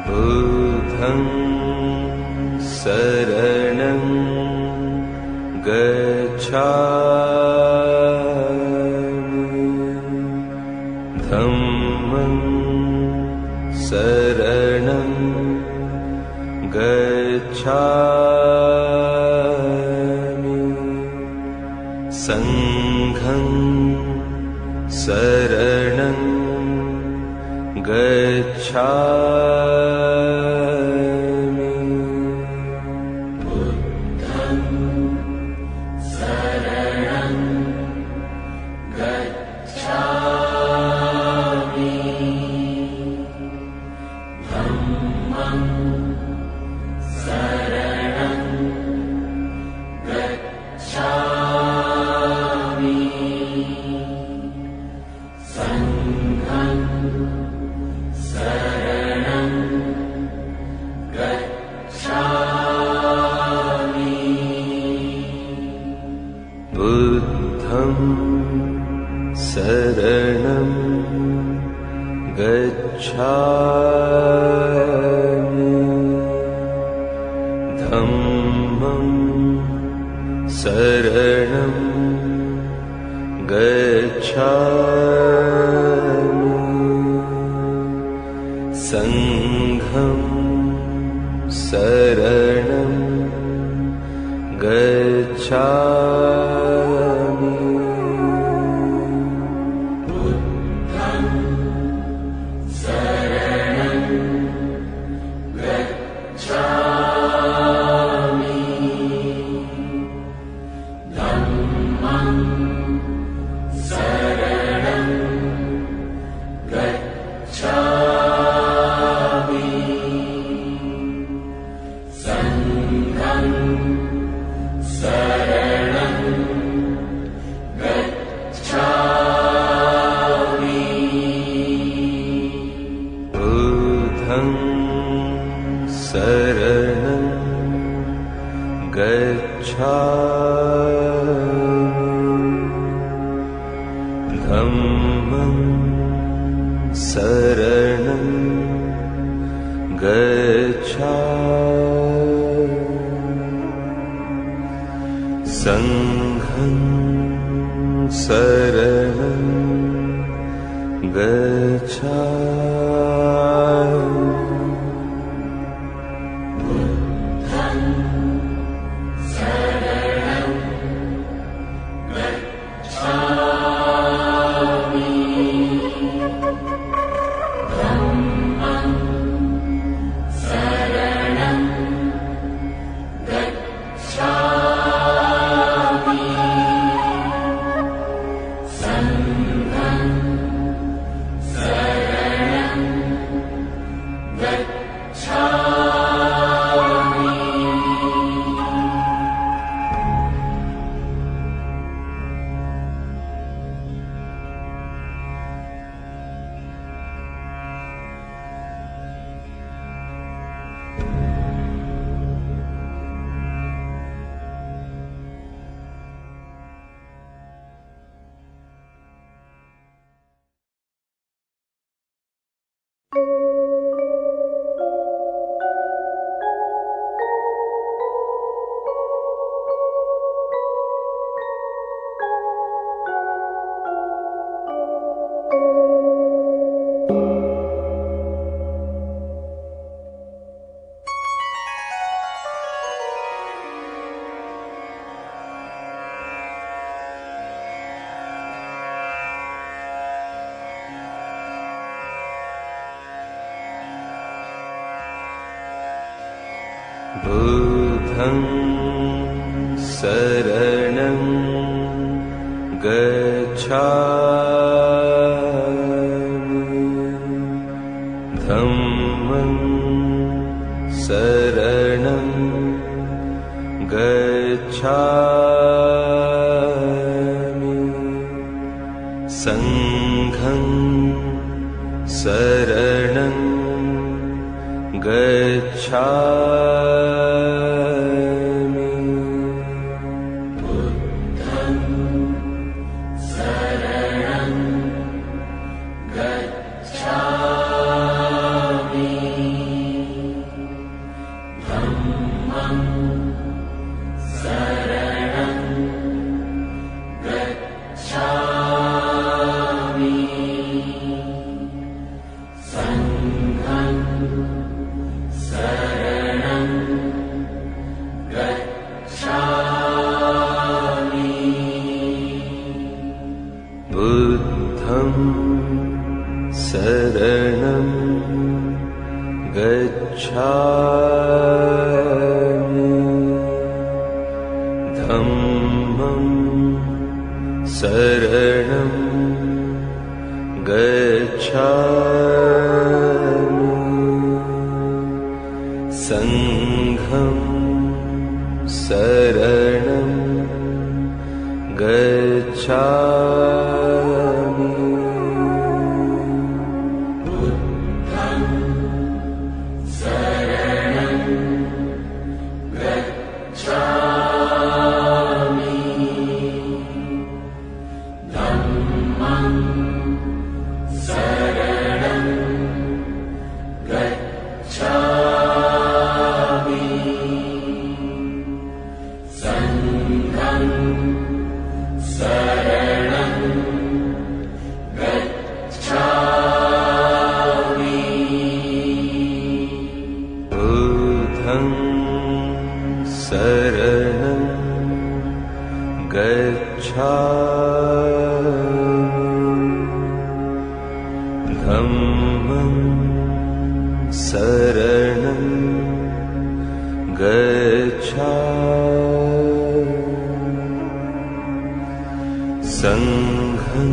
बुद्धं शरणं गच्छामि धम्मं शरणं गच्छामि संघं शरणं गच्छामि बुद्धं शरणं गच्छामि धम्मं शरणं गच्छामि संघं शरणं गच्छामि बुद्धं शरणं गच्छामि धम्मं शरणं गच्छामि संघं शरणं गच्छामि बुद्धं शरणं गच्छामि धम्मं शरणं गच्छामि संघं शरणं गच्छामि बुद्धं शरणं गच्छामि धम्मं शरणं गच्छामि संघं शरणं गच्छामि बुद्धं शरणं गच्छामि धम्मं शरणं गच्छामि संघं शरणं गच्छामि बुद्धं शरणं गच्छामि संघं शरणं गच्छामि बुद्धं शरणं गच्छामि धम्मं शरणं गच्छामि संघं शरणं गच्छामि बुद्धं शरणं गच्छामि धम्मं शरणं गच्छामि संघं शरणं गच्छामि बुद्धं शरणं गच्छामि धम्मं शरणं गच्छामि संघं शरणं गच्छामि बुद्धं शरणं गच्छामि धम्मं शरणं गच्छामि संघं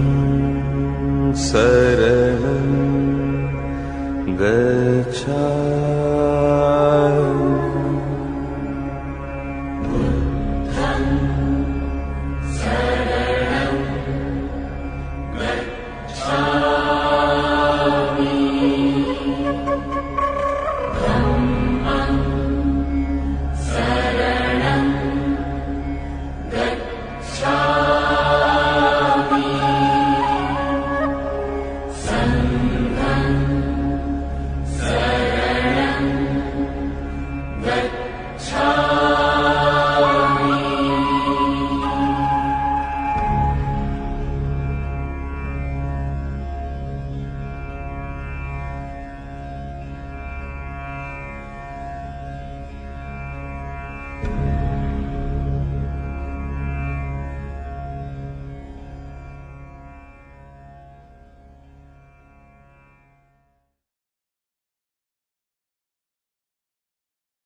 शरणं गच्छामि